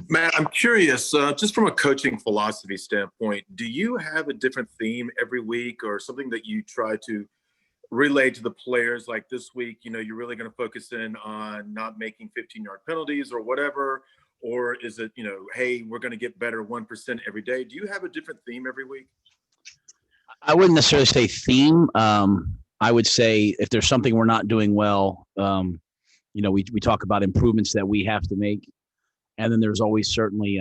Matt, I'm curious, just from a coaching philosophy standpoint, do you have a different theme every week or something that you try to relay to the players? Like this week, you're really going to focus in on not making 15-yard penalties or whatever? Or is it, hey, we're going to get better 1% every day? Do you have a different theme every week? I wouldn't necessarily say theme. I would say if there's something we're not doing well, we talk about improvements that we have to make. And then there's always certainly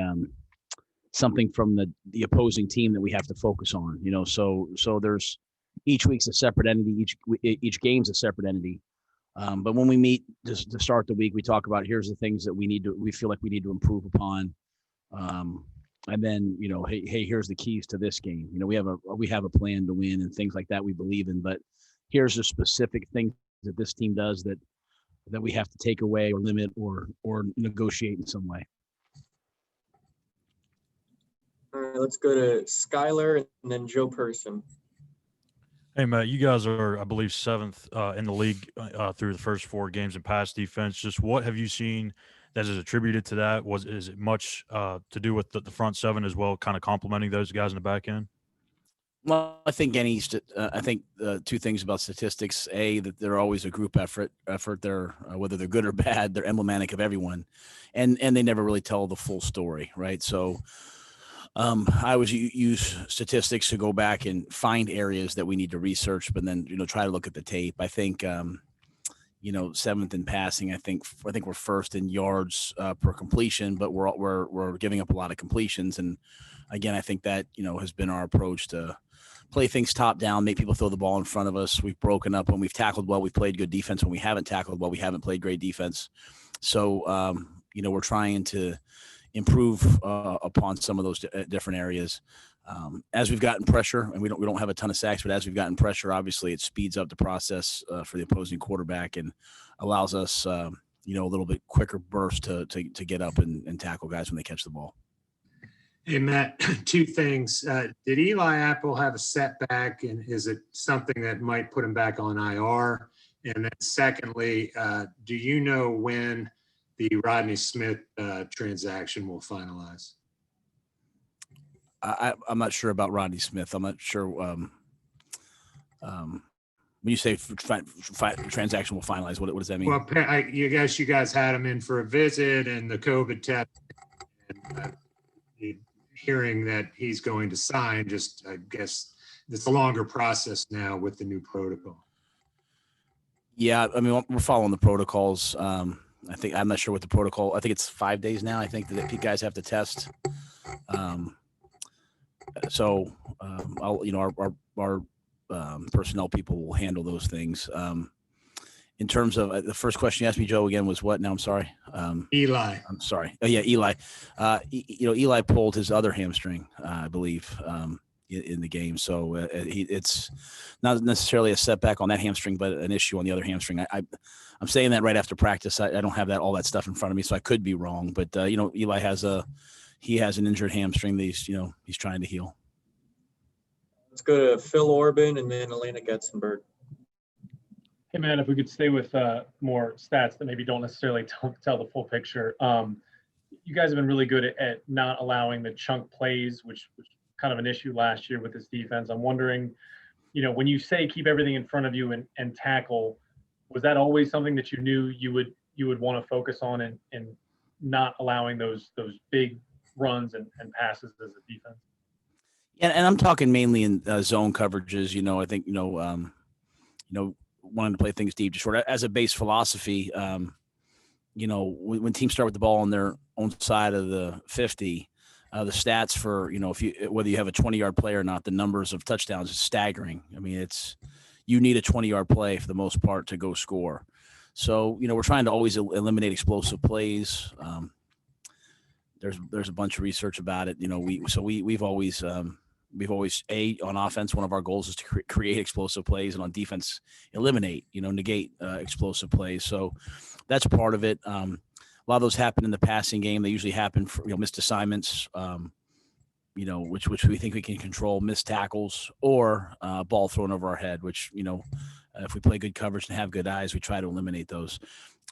something from the opposing team that we have to focus on. So there's each week's a separate entity. Each game's a separate entity. But when we meet to start the week, we talk about here's the things that we feel like we need to improve upon. And then, hey, here's the keys to this game. We have a plan to win and things like that we believe in, but here's the specific things that this team does that we have to take away or limit or negotiate in some way. All right, let's go to Skylar and then Joe Person. Hey, Matt, you guys are, I believe, 7th in the league through the first 4 games in pass defense. Just what have you seen that is attributed to that? Is it much to do with the front 7 as well, kind of complementing those guys in the back end? Well, I think two things about statistics: A, that they're always a group effort. They're whether they're good or bad, they're emblematic of everyone, and they never really tell the full story, right? So, I always use statistics to go back and find areas that we need to research, but then try to look at the tape. I think 7th in passing. I think we're first in yards per completion, but we're giving up a lot of completions, and again, I think that has been our approach to play things top down, make people throw the ball in front of us. We've broken up when we've tackled well. We've played good defense. When we haven't tackled well, we haven't played great defense. So, we're trying to improve upon some of those different areas. As we've gotten pressure, and we don't have a ton of sacks, but as we've gotten pressure, obviously it speeds up the process for the opposing quarterback and allows us, a little bit quicker burst to get up and tackle guys when they catch the ball. Hey, Matt, 2 things. Did Eli Apple have a setback, and is it something that might put him back on IR? And then secondly, do you know when the Rodney Smith transaction will finalize? I'm not sure about Rodney Smith. I'm not sure. When you say transaction will finalize, what does that mean? Well, you guys had him in for a visit and the COVID test. And, hearing that he's going to sign, just I guess it's a longer process now with the new protocol. Yeah, I mean, we're following the protocols. I'm not sure what the protocol. I think it's 5 days now. I think that guys have to test. Our personnel people will handle those things. In terms of the first question you asked me, Joe, again, was what? Now I'm sorry. Eli. I'm sorry. Oh yeah, Eli. Eli pulled his other hamstring, I believe, in the game. So it's not necessarily a setback on that hamstring, but an issue on the other hamstring. I'm saying that right after practice. I don't have all that stuff in front of me, so I could be wrong. But Eli has an injured hamstring that he's trying to heal. Let's go to Phil Orban and then Elena Getzenberg. Hey, man, if we could stay with more stats that maybe don't necessarily tell the full picture. You guys have been really good at not allowing the chunk plays, which was kind of an issue last year with this defense. I'm wondering, when you say keep everything in front of you and tackle, was that always something that you knew you would want to focus on and not allowing those big runs and passes as a defense? Yeah, and I'm talking mainly in zone coverages. I think wanting to play things deep to short as a base philosophy. When teams start with the ball on their own side of the 50, the stats for whether you have a 20-yard play or not, the numbers of touchdowns is staggering. I mean, you need a 20-yard play for the most part to go score. So we're trying to always eliminate explosive plays. There's a bunch of research about it. We've always on offense, one of our goals is to create explosive plays, and on defense, negate explosive plays. So that's part of it. A lot of those happen in the passing game. They usually happen for missed assignments, which we think we can control, missed tackles, or ball thrown over our head. Which if we play good coverage and have good eyes, we try to eliminate those.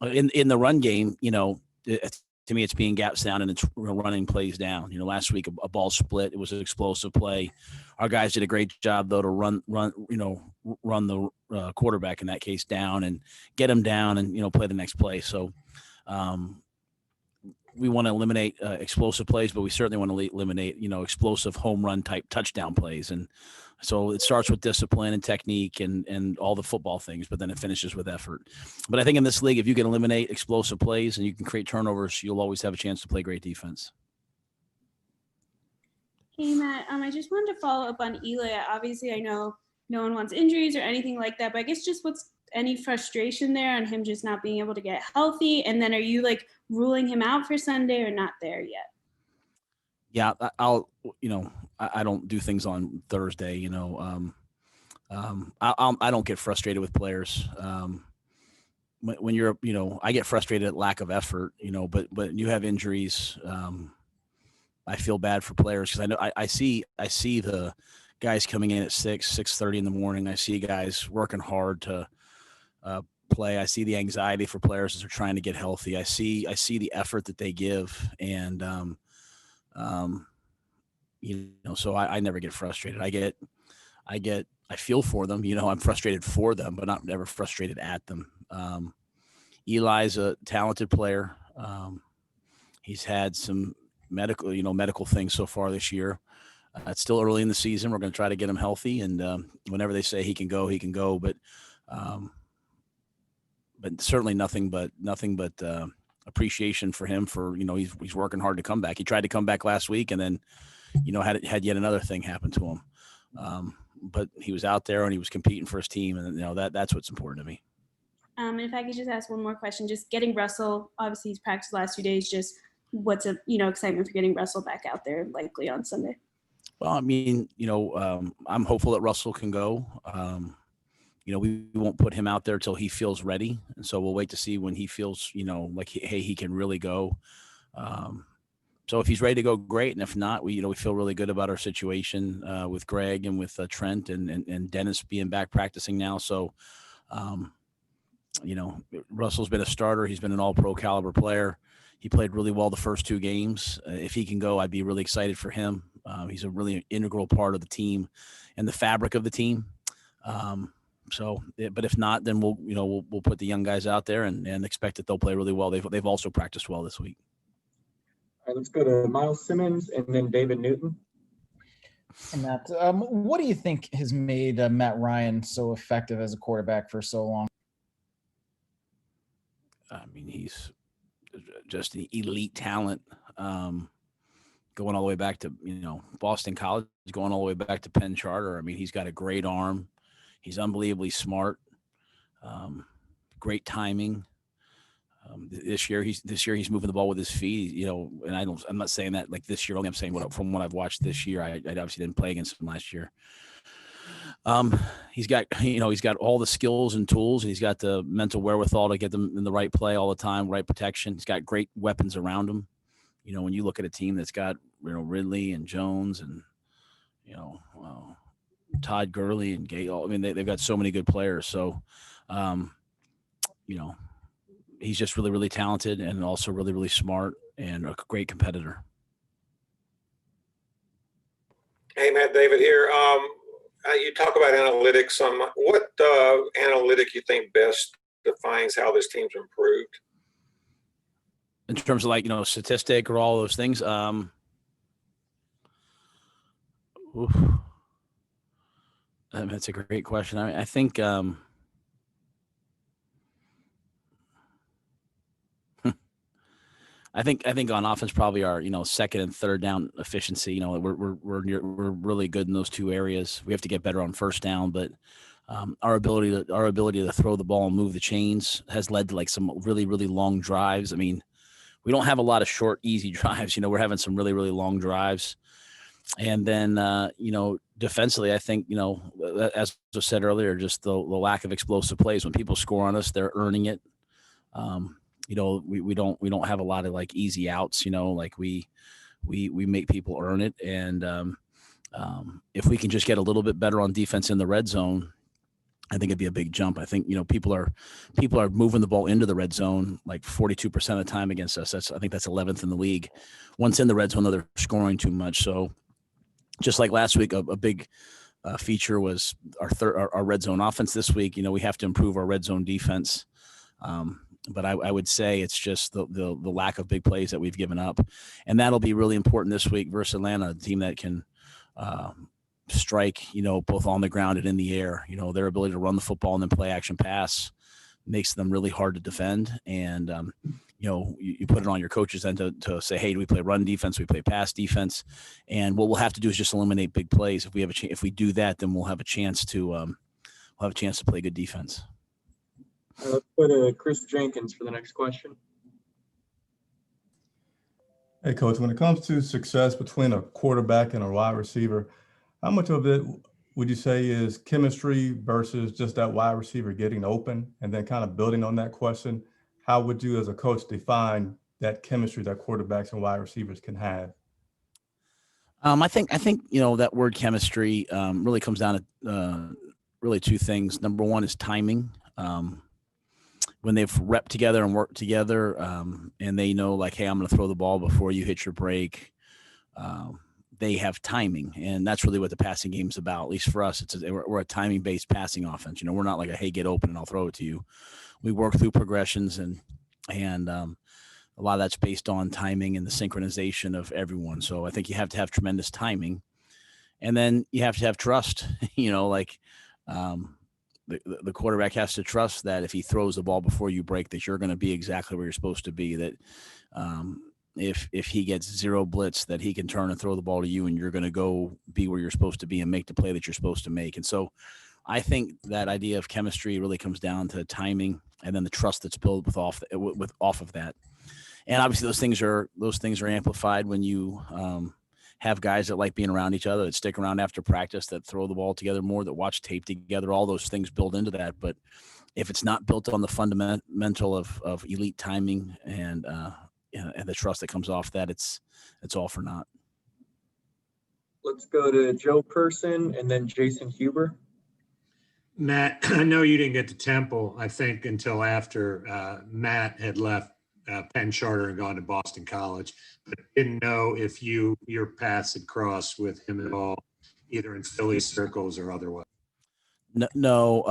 In the run game, it's to me, it's being gaps down and it's running plays down. Last week a ball split. It was an explosive play. Our guys did a great job though to run the quarterback in that case down and get him down and play the next play. So we want to eliminate explosive plays, but we certainly want to eliminate explosive home run type touchdown plays. And so it starts with discipline and technique and all the football things, but then it finishes with effort. But I think in this league, if you can eliminate explosive plays and you can create turnovers, you'll always have a chance to play great defense. Hey, Matt, I just wanted to follow up on Eli. Obviously, I know no one wants injuries or anything like that, but I guess just what's any frustration there on him just not being able to get healthy? And then are you ruling him out for Sunday or not there yet? Yeah, I don't do things on Thursday. I don't get frustrated with players. When you're, I get frustrated at lack of effort. But you have injuries. I feel bad for players because I know I see the guys coming in at 6:30 in the morning. I see guys working hard to play. I see the anxiety for players as they're trying to get healthy. I see the effort that they give, and so I never get frustrated. I feel for them. I'm frustrated for them, but not never frustrated at them. Eli's a talented player. He's had some medical things so far this year. It's still early in the season. We're going to try to get him healthy, and whenever they say he can go, he can go. But certainly nothing but appreciation for him for he's working hard to come back. He tried to come back last week, and then had yet another thing happen to him. But he was out there and he was competing for his team, and that's what's important to me. And if I could just ask one more question, just getting Russell. Obviously, he's practiced the last few days. Just what's excitement for getting Russell back out there likely on Sunday? Well, I mean, I'm hopeful that Russell can go. We won't put him out there till he feels ready. And so we'll wait to see when he feels, like, hey, he can really go. So if he's ready to go, great. And if not, we feel really good about our situation with Greg and with Trent and Dennis being back practicing now. So, Russell's been a starter. He's been an all-pro caliber player. He played really well the first two games. If he can go, I'd be really excited for him. He's a really integral part of the team and the fabric of the team. But if not, then we'll put the young guys out there and expect that they'll play really well. They've also practiced well this week. All right, let's go to Miles Simmons and then David Newton. And Matt, what do you think has made Matt Ryan so effective as a quarterback for so long? I mean, he's just an elite talent, going all the way back to, Boston College, going all the way back to Penn Charter. I mean, he's got a great arm. He's unbelievably smart, great timing. This year he's moving the ball with his feet, and I'm not saying that like this year only. I'm saying from what I've watched this year. I obviously didn't play against him last year. He's got all the skills and tools, and he's got the mental wherewithal to get them in the right play all the time, right protection. He's got great weapons around him. When you look at a team that's got, Ridley and Jones and, Todd Gurley and Gale, I mean, they've got so many good players. So, he's just really, really talented and also really, really smart and a great competitor. Hey, Matt, David here. You talk about analytics. What analytic you think best defines how this team's improved? In terms of statistic or all those things. That's a great question. I think I think on offense probably our second and third down efficiency. We're really good in those two areas. We have to get better on first down, but our ability to throw the ball and move the chains has led to some really, really long drives. I mean, we don't have a lot of short, easy drives. We're having some really, really long drives. And then, defensively, I think, as I said earlier, just the lack of explosive plays. When people score on us, they're earning it. We don't have a lot of easy outs, we make people earn it. And if we can just get a little bit better on defense in the red zone, I think it'd be a big jump. I think, people are moving the ball into the red zone like 42% of the time against us. I think that's 11th in the league. Once in the red zone, though, they're scoring too much. So just like last week, a big feature was our red zone offense this week. We have to improve our red zone defense. But I would say it's just the lack of big plays that we've given up. And that'll be really important this week versus Atlanta, a team that can strike, both on the ground and in the air. Their ability to run the football and then play action pass makes them really hard to defend. And, you put it on your coaches then to say, hey, do we play run defense? Do we play pass defense? And what we'll have to do is just eliminate big plays. If we have if we do that, then we'll have a chance to play good defense. Let's go to Chris Jenkins for the next question. Hey, Coach, when it comes to success between a quarterback and a wide receiver, how much of it would you say is chemistry versus just that wide receiver getting open? And then kind of building on that question, how would you as a coach define that chemistry that quarterbacks and wide receivers can have? I think that word chemistry really comes down to really two things. Number one is timing. When they've repped together and worked together, and they know like, hey, I'm going to throw the ball before you hit your break. They have timing, and that's really what the passing game is about. At least for us, we're a timing-based passing offense. We're not like hey, get open and I'll throw it to you. We work through progressions, and a lot of that's based on timing and the synchronization of everyone. So I think you have to have tremendous timing, and then you have to have trust. The quarterback has to trust that if he throws the ball before you break, that you're going to be exactly where you're supposed to be. That if he gets zero blitz, that he can turn and throw the ball to you, and you're going to go be where you're supposed to be and make the play that you're supposed to make. And so I think that idea of chemistry really comes down to timing and then the trust that's built off of that. And obviously those things are amplified when you have guys that like being around each other, that stick around after practice, that throw the ball together more, that watch tape together. All those things build into that. But if it's not built on the fundamental of elite timing and the trust that comes off that, it's all for naught. Let's go to Joe Person and then Jason Huber. Matt, I know you didn't get to Temple, I think, until after Matt had left Penn Charter and gone to Boston College, but didn't know if your paths had crossed with him at all, either in Philly circles or otherwise. No,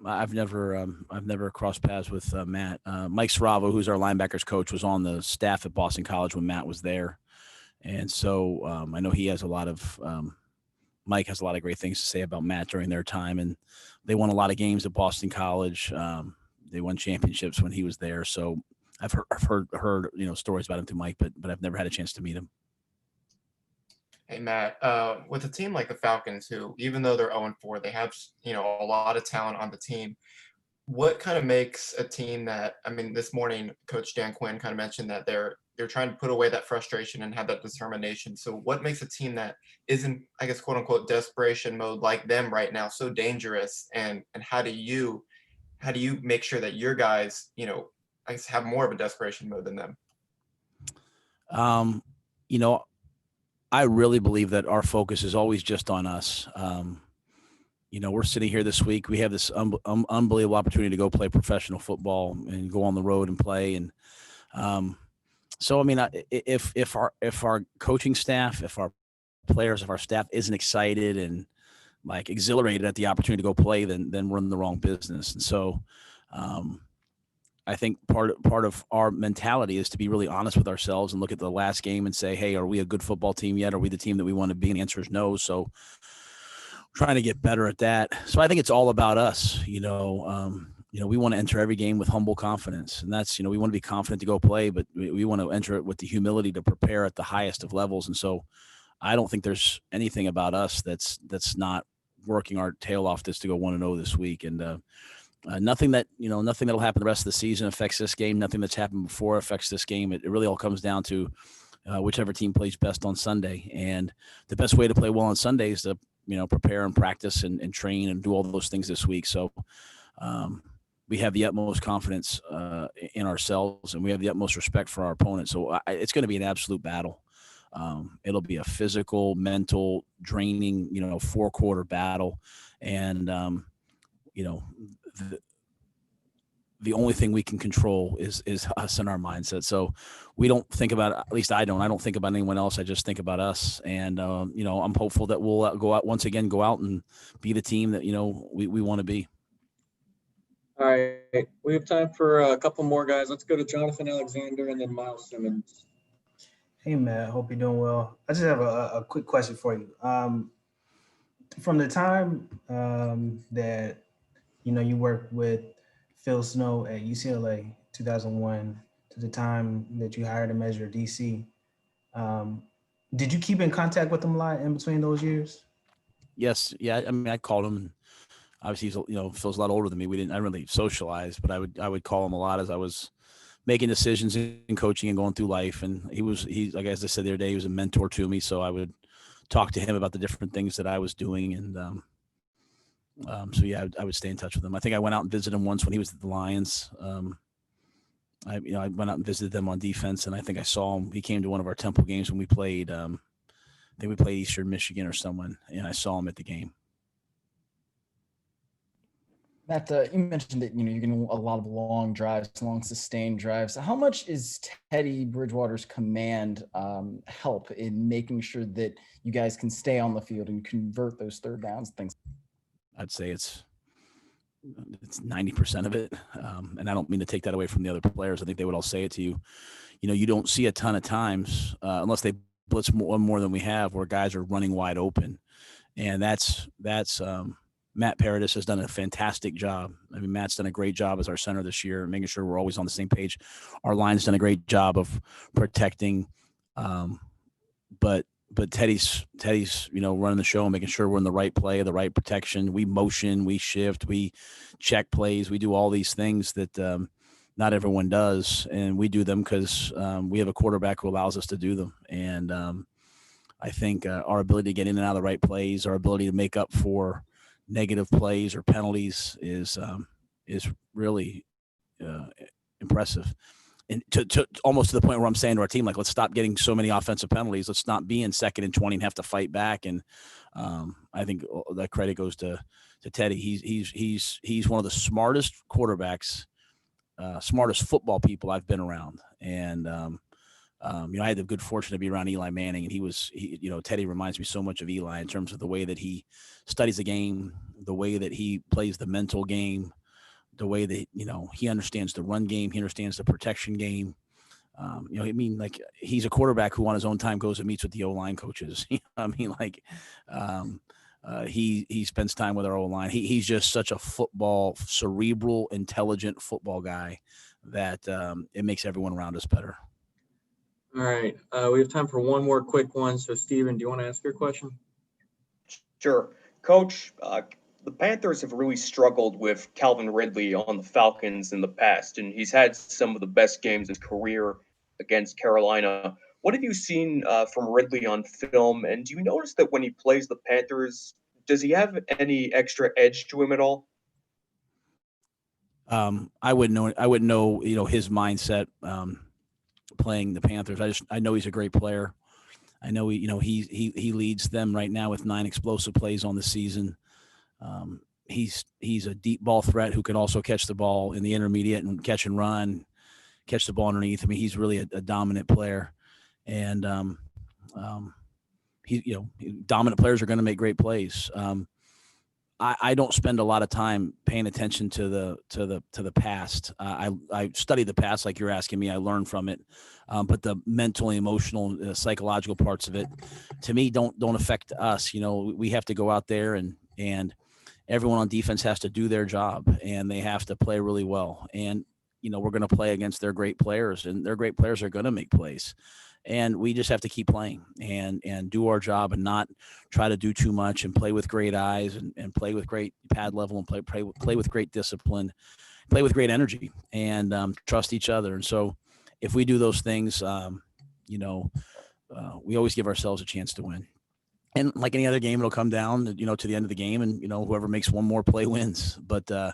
I've never crossed paths with Matt. Mike Saravo, who's our linebackers coach, was on the staff at Boston College when Matt was there, and so I know he has a lot of. Mike has a lot of great things to say about Matt during their time, and they won a lot of games at Boston College. They won championships when he was there, so I've heard stories about him through Mike, but I've never had a chance to meet him. Hey, Matt, with a team like the Falcons, who, even though they're 0-4, they have, a lot of talent on the team. What kind of makes a team that, this morning, Coach Dan Quinn kind of mentioned that they're trying to put away that frustration and have that determination. So what makes a team that isn't, I guess, quote unquote, desperation mode like them right now so dangerous? And how do you make sure that your guys, I guess, have more of a desperation mode than them? I really believe that our focus is always just on us. We're sitting here this week. We have this unbelievable opportunity to go play professional football and go on the road and play. And if our coaching staff, if our players, if our staff isn't excited and like exhilarated at the opportunity to go play, then we're in the wrong business. And so I think part of our mentality is to be really honest with ourselves and look at the last game and say, hey, are we a good football team yet? Are we the team that we want to be? And the answer is no. So trying to get better at that. So I think it's all about us. We want to enter every game with humble confidence, and that's, we want to be confident to go play, but we want to enter it with the humility to prepare at the highest of levels. And so I don't think there's anything about us that's not working our tail off just to go 1-0 this week. And, nothing that'll happen the rest of the season affects this game. Nothing that's happened before affects this game. It really all comes down to whichever team plays best on Sunday. And the best way to play well on Sunday is to, prepare and practice and train and do all those things this week. So we have the utmost confidence in ourselves, and we have the utmost respect for our opponent. So it's going to be an absolute battle. It'll be a physical, mental, draining, 4-quarter battle. And the only thing we can control is us and our mindset. So we don't think about, at least I don't think about anyone else. I just think about us. And, I'm hopeful that we'll go out and be the team that, we want to be. All right, we have time for a couple more guys. Let's go to Jonathan Alexander and then Miles Simmons. Hey, Matt. Hope you're doing well. I just have a quick question for you. From the time that, you worked with Phil Snow at UCLA 2001 to the time that you hired him as your DC, did you keep in contact with him a lot in between those years? Yes. Yeah. I mean, I called him, and obviously he's, Phil's a lot older than me. I didn't really socialize, but I would call him a lot as I was making decisions in coaching and going through life. And he like, as I said the other day, he was a mentor to me. So I would talk to him about the different things that I was doing. And, so yeah, I would stay in touch with him. I think I went out and visited him once when he was at the Lions. I went out and visited them on defense, and I think I saw him. He came to one of our Temple games when we played, I think we played Eastern Michigan or someone, and I saw him at the game. Matt, you mentioned that you're getting a lot of long drives, long sustained drives. How much is Teddy Bridgewater's command help in making sure that you guys can stay on the field and convert those third downs, things? I'd say it's 90% of it, and I don't mean to take that away from the other players. I think they would all say it to you. You don't see a ton of times unless they blitz more than we have, where guys are running wide open, and that's Matt Paradis has done a fantastic job. I mean, Matt's done a great job as our center this year, making sure we're always on the same page. Our line's done a great job of protecting, but Teddy's running the show, making sure we're in the right play, the right protection. We motion, we shift, we check plays, we do all these things that not everyone does, and we do them because we have a quarterback who allows us to do them. And I think our ability to get in and out of the right plays, our ability to make up for negative plays or penalties is really impressive. And to almost to the point where I'm saying to our team, like, let's stop getting so many offensive penalties. Let's not be in 2nd and 20 and have to fight back. And I think that credit goes to Teddy. He's one of the smartest quarterbacks, smartest football people I've been around. And I had the good fortune to be around Eli Manning, and Teddy reminds me so much of Eli in terms of the way that he studies the game, the way that he plays the mental game, the way that, he understands the run game. He understands the protection game. He's a quarterback who on his own time goes and meets with the O-line coaches. He spends time with our O-line. He's just such a cerebral, intelligent football guy that it makes everyone around us better. All right. We have time for one more quick one. So, Steven, do you want to ask your question? Sure. Coach, the Panthers have really struggled with Calvin Ridley on the Falcons in the past, and he's had some of the best games of his career against Carolina. What have you seen from Ridley on film, and do you notice that when he plays the Panthers, does he have any extra edge to him at all? I wouldn't know, his mindset playing the Panthers. I know he's a great player. I know he leads them right now with 9 explosive plays on the season. He's a deep ball threat who can also catch the ball in the intermediate and catch and run, catch the ball underneath. I mean, he's really a dominant player, and dominant players are going to make great plays. I don't spend a lot of time paying attention to the past. I study the past like you're asking me. I learn from it, but the mental, emotional, psychological parts of it, to me, don't affect us. We have to go out there and everyone on defense has to do their job, and they have to play really well. And we're going to play against their great players, and their great players are going to make plays. And we just have to keep playing and do our job and not try to do too much, and play with great eyes and play with great pad level and play with great discipline, play with great energy, and trust each other. And so if we do those things, we always give ourselves a chance to win. And like any other game, it'll come down, to the end of the game, and, whoever makes one more play wins. But I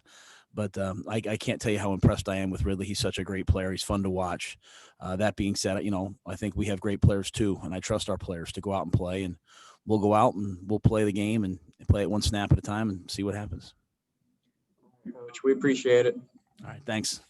can't tell you how impressed I am with Ridley. He's such a great player. He's fun to watch. That being said, I think we have great players too, and I trust our players to go out and play, and we'll go out and we'll play the game and play it one snap at a time and see what happens. Coach. We appreciate it. All right, thanks.